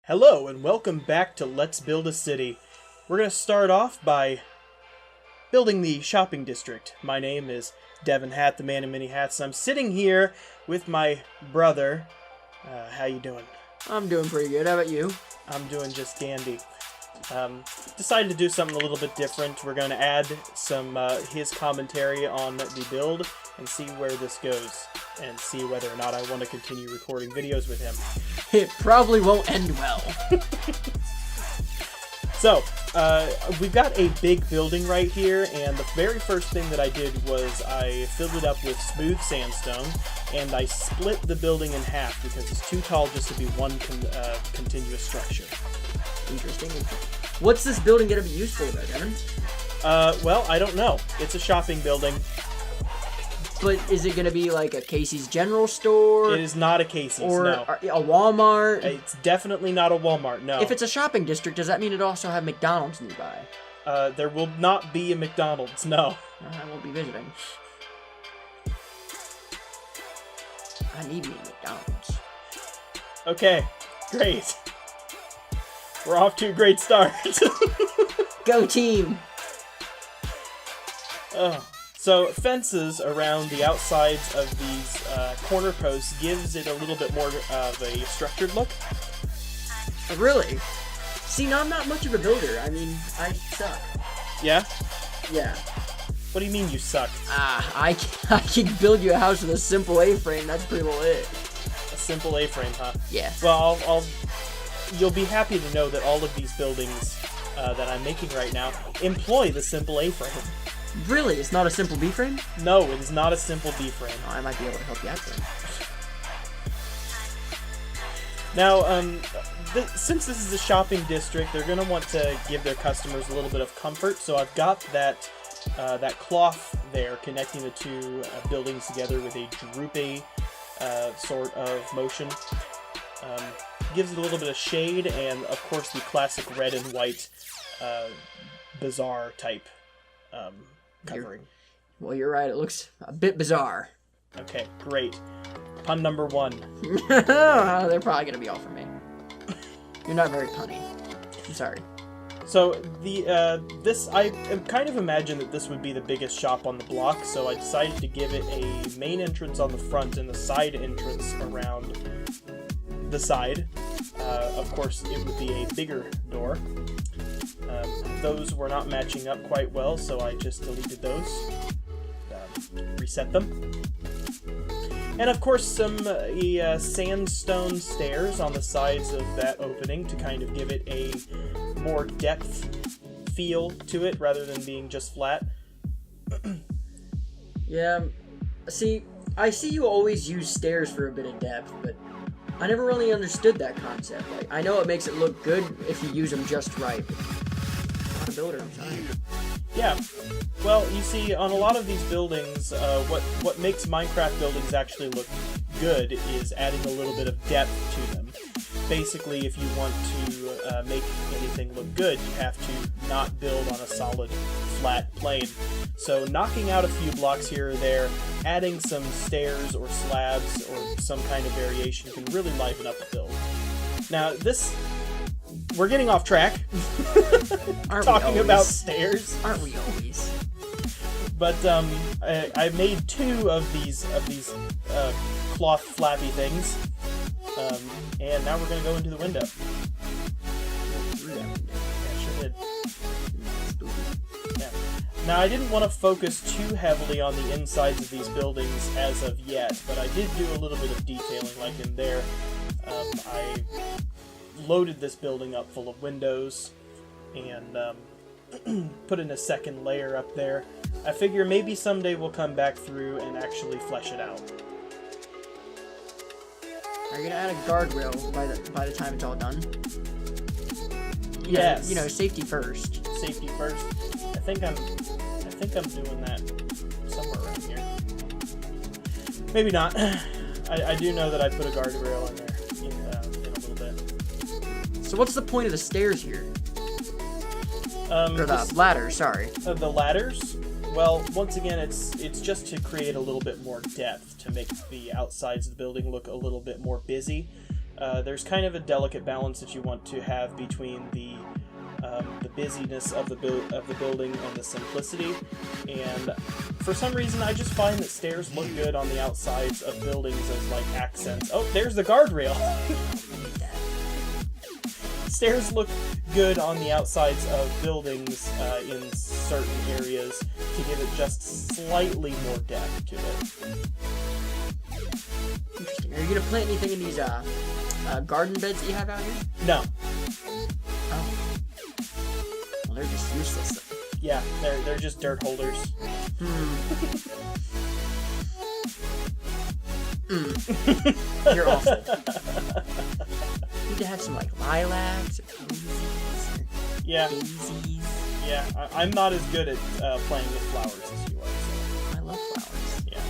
Hello and welcome back to Let's Build a City. We're going to start off by building the shopping district. My name is Devin Hat, the man in many hats. I'm sitting here with my brother. How you doing? I'm doing pretty good. How about you? I'm doing just dandy. Decided to do something a little bit different. We're going to add some his commentary on the build and see where this goes and see whether or not I want to continue recording videos with him. It probably won't end well. So, we've got a big building right here, and the very first thing that I did was I filled it up with smooth sandstone, and I split the building in half because it's too tall just to be one continuous structure. Interesting. What's this building going to be used for, though, Devin? Well, I don't know. It's a shopping building. But is it going to be like a Casey's General Store? It is not a Casey's, or no. a Walmart? It's definitely not a Walmart, no. If it's a shopping district, does that mean it also have McDonald's nearby? There will not be a McDonald's, no. I won't be visiting. I need me a McDonald's. Okay, great. We're off to a great start. Go team! So fences around the outsides of these corner posts gives it a little bit more of a structured look. Really? See, now I'm not much of a builder. I mean, I suck. Yeah? Yeah. What do you mean you suck? I can build you a house with a simple A-frame. That's pretty well it. A simple A-frame, huh? Yeah. Well, you'll be happy to know that all of these buildings that I'm making right now employ the simple A-frame. Really? It's not a simple B-frame? No, it is not a simple B-frame. Oh, I might be able to help you out then. Now, since this is a shopping district, they're going to want to give their customers a little bit of comfort, so I've got that cloth there connecting the two buildings together with a droopy sort of motion. Gives it a little bit of shade, and of course the classic red and white bazaar type covering. You're right. It looks a bit bizarre. Okay, great. Pun number one. They're probably gonna be all for me. You're not very punny. I'm sorry. So I kind of imagined that this would be the biggest shop on the block, so I decided to give it a main entrance on the front and the side entrance around the side. Of course, it would be a bigger door. Those were not matching up quite well, so I just deleted those, reset them. And of course some sandstone stairs on the sides of that opening to kind of give it a more depth feel to it rather than being just flat. Yeah, see, I see you always use stairs for a bit of depth, but I never really understood that concept. Like, I know it makes it look good if you use them just right, but I'm not a builder, I'm sorry. Yeah, well, you see, on a lot of these buildings, what makes Minecraft buildings actually look good is adding a little bit of depth to them. Basically, if you want to make anything look good, you have to not build on a solid, flat plane. So knocking out a few blocks here or there, adding some stairs or slabs or some kind of variation can really liven up the build. Now, we're getting off track. Talking about stairs. Aren't we always? But I made two of these cloth flappy things, and now we're gonna go into the window. Yeah, sure did. Yeah. Now I didn't want to focus too heavily on the insides of these buildings as of yet, but I did do a little bit of detailing, like in there. I loaded this building up full of windows and put in a second layer up there. I figure maybe someday we'll come back through and actually flesh it out. Are you gonna add a guardrail by the time it's all done? Yes. You know, safety first. Safety first. I think I'm doing that somewhere around here. Maybe not. I do know that I put a guardrail in there in a little bit. So what's the point of the stairs here? Or the ladders, sorry. The ladders? Well, once again, it's just to create a little bit more depth, to make the outsides of the building look a little bit more busy. there's kind of a delicate balance that you want to have between the busyness of the building and the simplicity. And for some reason, I just find that stairs look good on the outsides of buildings as like accents. Oh, there's the guardrail. Stairs look good on the outsides of buildings in certain areas to give it just slightly more depth to it. Interesting. Are you gonna plant anything in these garden beds that you have out here? No. Oh. Well, they're just useless then. Yeah, they're just dirt holders. You're awful. You need to have some like lilacs or posies or daisies. Yeah, I'm not as good at playing with flowers as you are. So. I love flowers. Yeah.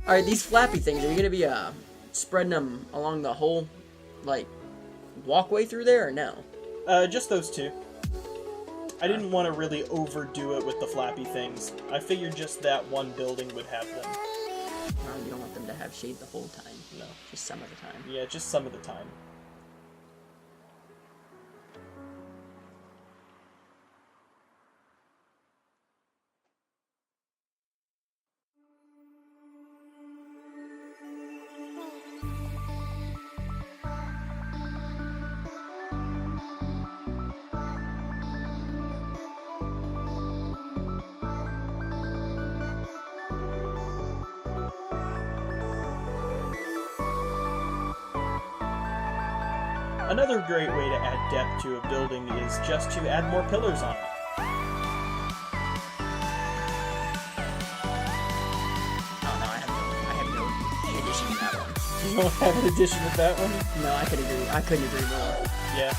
Alright, these flappy things, are you gonna be spreading them along the whole like walkway through there or no? Just those two. I didn't want to really overdo it with the flappy things. I figured just that one building would have them. No, you don't want them to have shade the whole time. No. Just some of the time. Yeah, just some of the time. Another great way to add depth to a building is just to add more pillars on it. Oh no, I have no addition to that one. You don't have an addition with that one? No, I couldn't agree more. Yeah.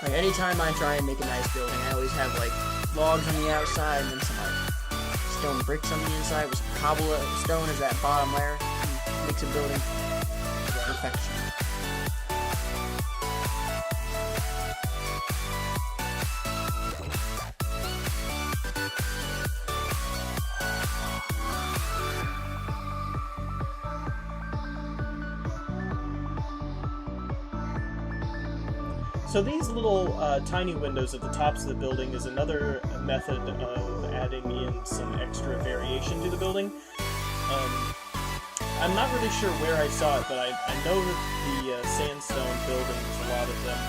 Like anytime I try and make a nice building, I always have like logs on the outside and then some like stone bricks on the inside with some cobblestone as that bottom layer. Makes a building perfection. So these little tiny windows at the tops of the building is another method of adding in some extra variation to the building. I'm not really sure where I saw it, but I know that the sandstone buildings, a lot of them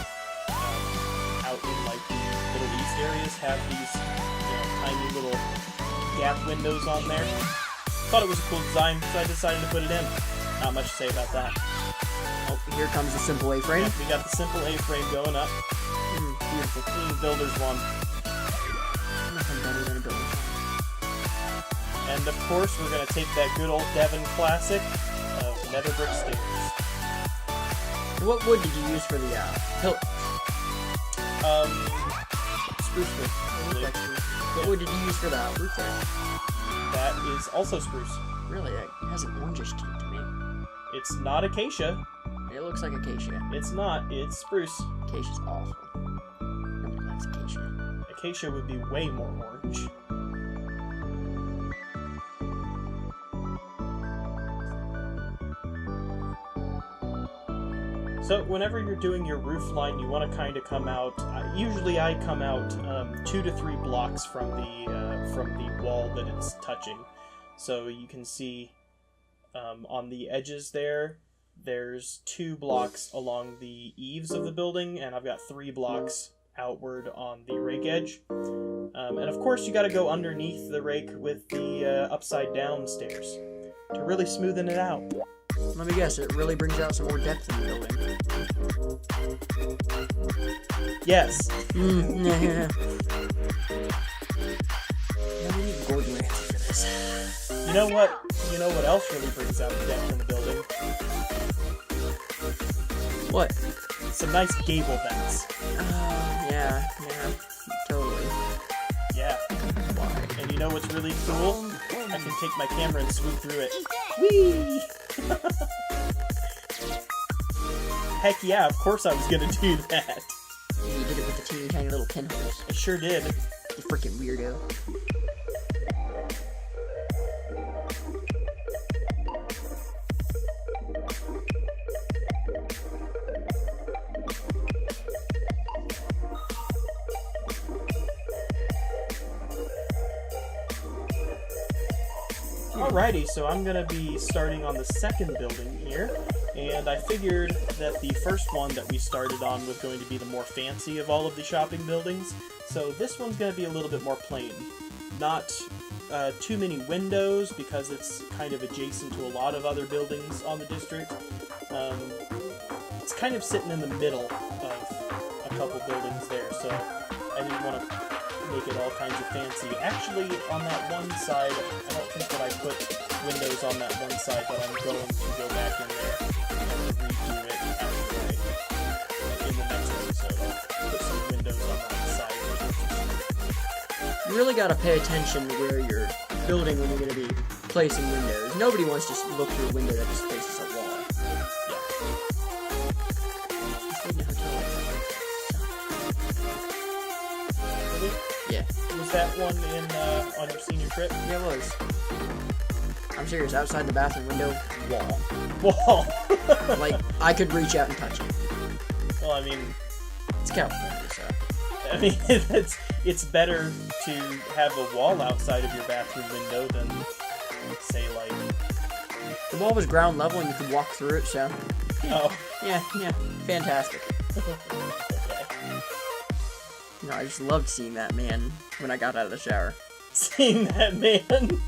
out in like the Middle East areas have these tiny little gap windows on there. Thought it was a cool design, so I decided to put it in. Not much to say about that. Oh, here comes the simple A-frame. Yeah, we got the simple A-frame going up. Beautiful. Builder's one. Nothing better than a builder's one. And of course, we're going to take that good old Devon classic of nether brick stairs. What wood did you use for the pillars? Spruce wood. What wood did you use for the roof there? That is also spruce. Really, it has an orangish tint to me. It's not acacia. It looks like acacia. It's not. It's spruce. Acacia's awful. Nobody likes acacia. Acacia would be way more orange. So whenever you're doing your roof line, you want to kind of come out. Usually, I come out 2 to 3 blocks from the wall that it's touching. So you can see on the edges there's 2 blocks along the eaves of the building, and I've got 3 blocks outward on the rake edge. And of course, you got to go underneath the rake with the upside down stairs to really smoothen it out. Let me guess, it really brings out some more depth in the building. Yes. Yeah, we need Gordon Ramsay for this. You know what else really brings out the depth in the building? What? Some nice gable vents. Yeah, totally. Yeah. And you know what's really cool? I can take my camera and swoop through it. Whee! Heck yeah, of course I was gonna do that. You did it with the team. tiny little pinholes. It sure did. You freaking weirdo. Alrighty, so I'm going to be starting on the second building here, and I figured that the first one that we started on was going to be the more fancy of all of the shopping buildings, so this one's going to be a little bit more plain. Not too many windows, because it's kind of adjacent to a lot of other buildings on the district. It's kind of sitting in the middle of a couple buildings there, so I didn't want to make it all kinds of fancy. Actually, on that one side, I don't think that I put windows on that one side, but I'm going to go back in there and redo it after in the next episode. I'll put some windows on that side. You really gotta pay attention to where you're building when you're gonna be placing windows. Nobody wants to just look through a window that just faces a wall. Yeah. Was that one in on your senior trip? Yeah, it was. I'm serious. Outside the bathroom window, wall. Wall. Like, I could reach out and touch it. Well, I mean, it's California, so. I mean, it's better to have a wall outside of your bathroom window than, say, like... The wall was ground level and you could walk through it, so... Oh. Yeah, fantastic. Okay. You know, I just loved seeing that man when I got out of the shower. Seeing that man?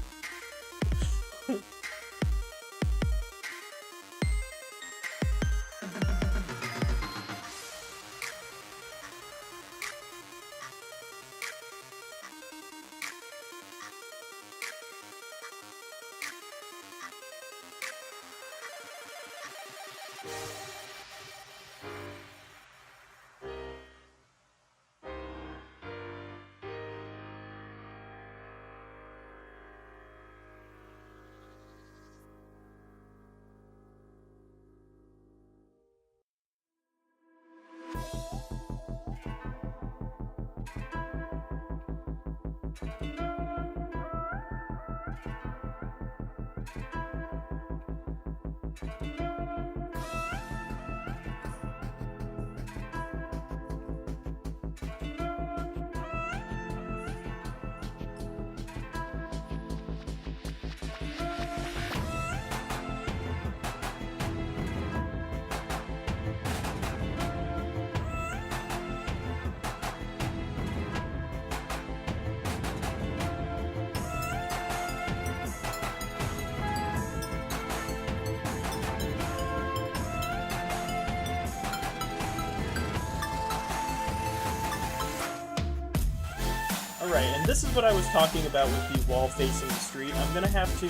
Alright, and this is what I was talking about with the wall facing the street. I'm going to have to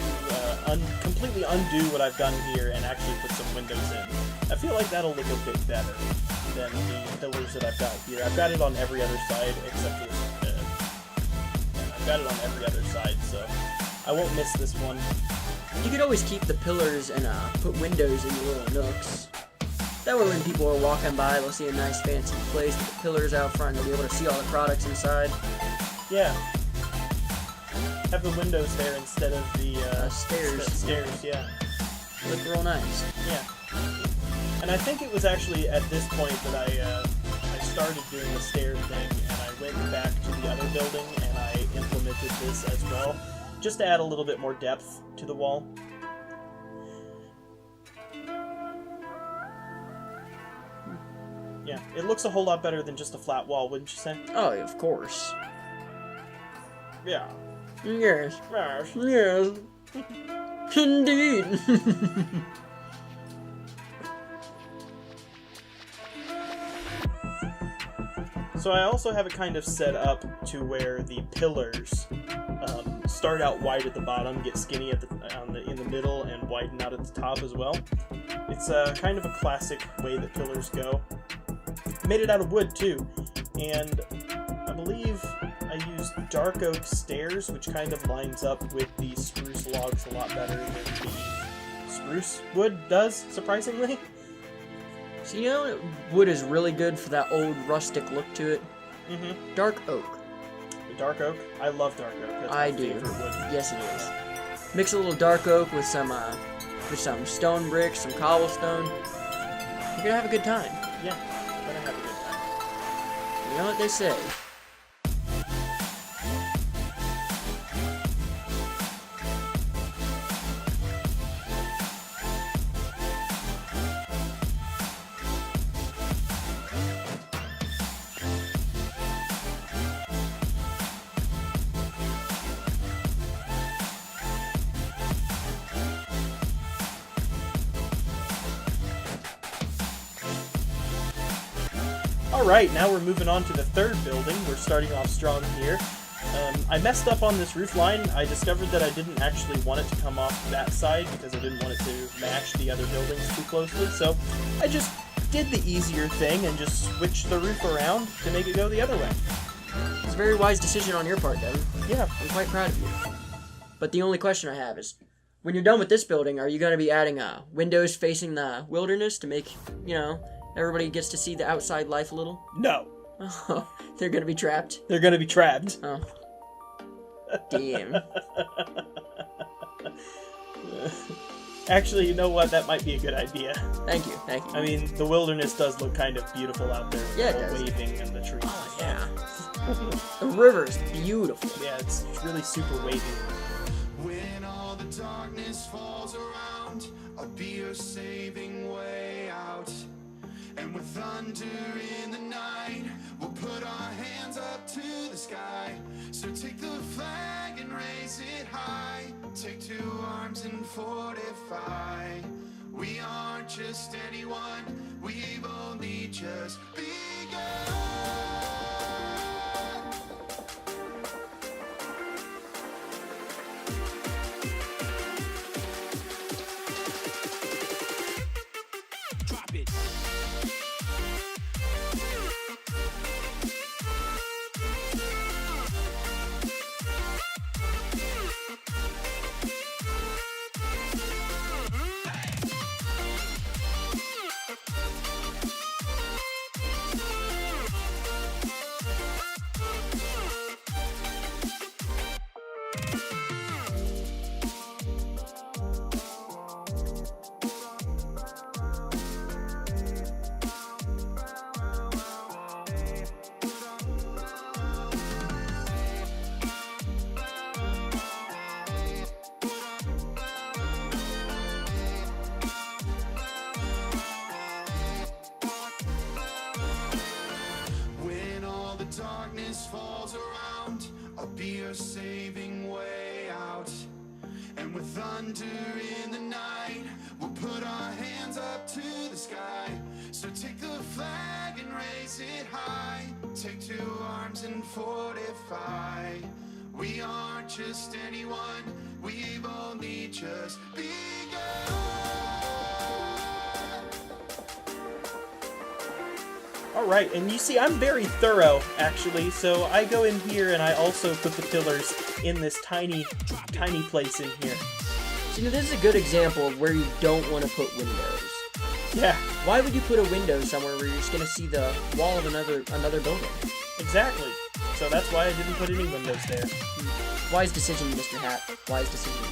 completely undo what I've done here and actually put some windows in. I feel like that'll look a bit better than the pillars that I've got here. I've got it on every other side except for I've got it on every other side, so I won't miss this one. You could always keep the pillars and put windows in your little nooks. That way when people are walking by, they'll see a nice fancy place with the pillars out front, they'll be able to see all the products inside. Yeah. Have the windows there instead of the stairs. Stairs, yeah. Look real nice. Yeah. And I think it was actually at this point that I started doing the stair thing, and I went back to the other building and I implemented this as well, just to add a little bit more depth to the wall. Yeah, it looks a whole lot better than just a flat wall, wouldn't you say? Oh, of course. Yeah. Yes. Yes. Yes. Indeed. So I also have it kind of set up to where the pillars start out wide at the bottom, get skinny at in the middle, and widen out at the top as well. It's kind of a classic way that pillars go. Made it out of wood too, and I believe I used dark oak stairs, which kind of lines up with the spruce logs a lot better than the spruce wood does, surprisingly. So you know, wood is really good for that old rustic look to it. Mm-hmm. Dark oak. The dark oak? I love dark oak. That's I my do. favorite wood. Yes, it is. Mix a little dark oak with some stone bricks, some cobblestone. You're gonna have a good time. Yeah, I'm gonna have a good time. You know what they say. Alright, now we're moving on to the third building. We're starting off strong here. I messed up on this roof line. I discovered that I didn't actually want it to come off that side because I didn't want it to match the other buildings too closely, so I just did the easier thing and just switched the roof around to make it go the other way. It's a very wise decision on your part, Devin. Yeah. I'm quite proud of you. But the only question I have is, when you're done with this building, are you going to be adding windows facing the wilderness to make, everybody gets to see the outside life a little? No. Oh, they're going to be trapped? They're gonna be trapped. Oh. Damn. Actually, you know what? That might be a good idea. Thank you, thank you. I mean, the wilderness does look kind of beautiful out there. Yeah, it all does. waving in the trees. Oh, yeah. The river's beautiful. Yeah, it's really super wavy. When all the darkness falls around, I'll be your saving way out. And with thunder in the night, we'll put our hands up to the sky. So take the flag and raise it high. Take two arms and fortify. We aren't just anyone, we've only just begun. Drop it. When all the darkness falls around, I'll be your saving way out. And with thunder in the night, we'll put our hands up to the sky. So take the flag and raise it high. Take two arms and fortify. We aren't just anyone, we've only just begun. Alright, and you see, I'm very thorough, actually, so I go in here and I also put the pillars in this tiny place in here. So, this is a good example of where you don't want to put windows. Yeah, Why would you put a window somewhere where you're just going to see the wall of another building? exactly. So that's why I didn't put any windows there. Wise decision, Mr. Hat. Wise decision.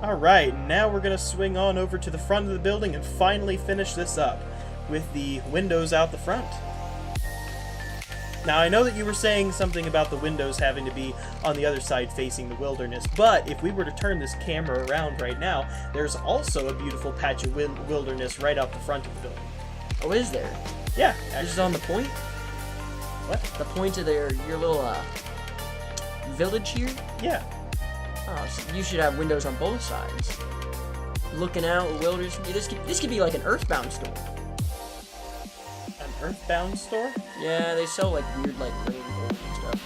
Alright, now we're going to swing on over to the front of the building and finally finish this up with the windows out the front. Now, I know that you were saying something about the windows having to be on the other side facing the wilderness, but if we were to turn this camera around right now, there's also a beautiful patch of wilderness right out the front of the building. Oh, is there? Yeah, This actually. is on the point? What? The point of your little, village here? Yeah. Oh, so you should have windows on both sides. Looking out, wilderness. This could be like an Earthbound store. An Earthbound store? Yeah, they sell like weird like rainbows and stuff.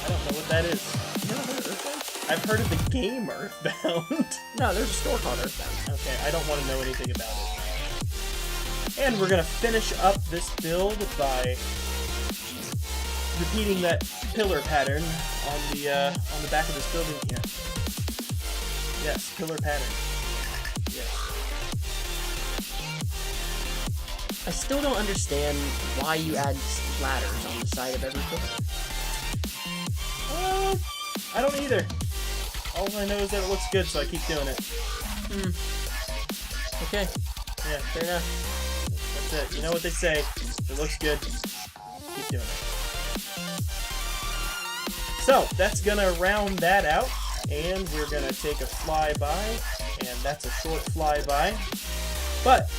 I don't know what that is. You never heard of Earthbound? I've heard of the game Earthbound. No, there's a store called Earthbound. Okay, I don't want to know anything about it. And we're gonna finish up this build by repeating that pillar pattern on the back of this building here. Yes, pillar pattern. Yes. I still don't understand why you add ladders on the side of every pillar. I don't either. All I know is that it looks good, so I keep doing it. Okay, Yeah, fair enough. that's it. You know what they say. If it looks good, keep doing it. So, that's gonna round that out, and we're gonna take a flyby, and that's a short flyby. But,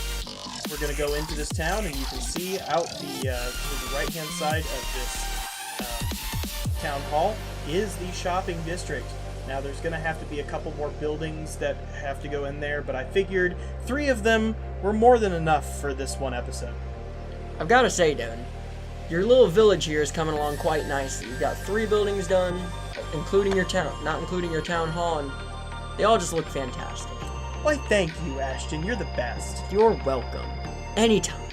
we're gonna go into this town, and you can see out to the right-hand side of this town hall is the shopping district. Now, there's gonna have to be a couple more buildings that have to go in there, but I figured 3 of them were more than enough for this one episode. I've got to say, Devin, your little village here is coming along quite nicely. You've got 3 buildings done, including your town, not including your town hall, and they all just look fantastic. Why, thank you, Ashton. You're the best. You're welcome. Anytime.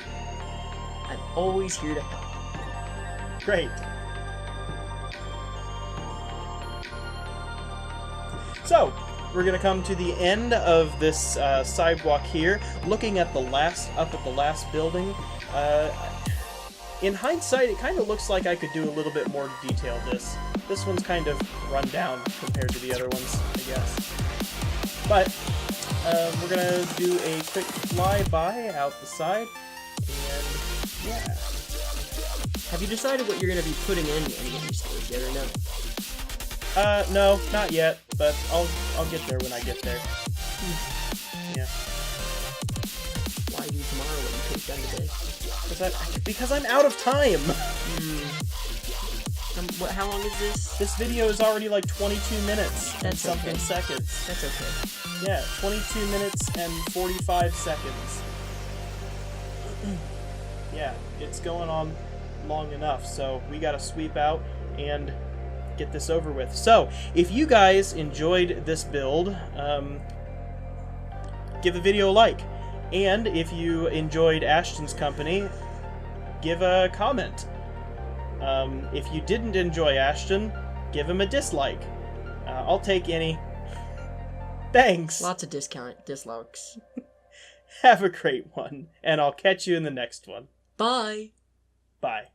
I'm always here to help. Great. So, we're gonna come to the end of this sidewalk here, looking at the last building. In hindsight, it kind of looks like I could do a little bit more detail. This one's kind of run down compared to the other ones, I guess. But we're gonna do a quick flyby out the side, and yeah. Have you decided what you're going to be putting in any of these stores yet or no? No, not yet, but I'll get there when I get there. Yeah. Why do tomorrow when you could have done today? Because I'm out of time. How long is this? This video is already like 22 minutes and That's something okay. seconds. That's okay. Yeah, 22 minutes and 45 seconds. Yeah, it's going on long enough, so we gotta sweep out and get this over with. So, if you guys enjoyed this build, give the video a like. And if you enjoyed Ashton's company, give a comment. If you didn't enjoy Ashton, give him a dislike. I'll take any. Thanks. Lots of dislikes. Have a great one, and I'll catch you in the next one. Bye. Bye.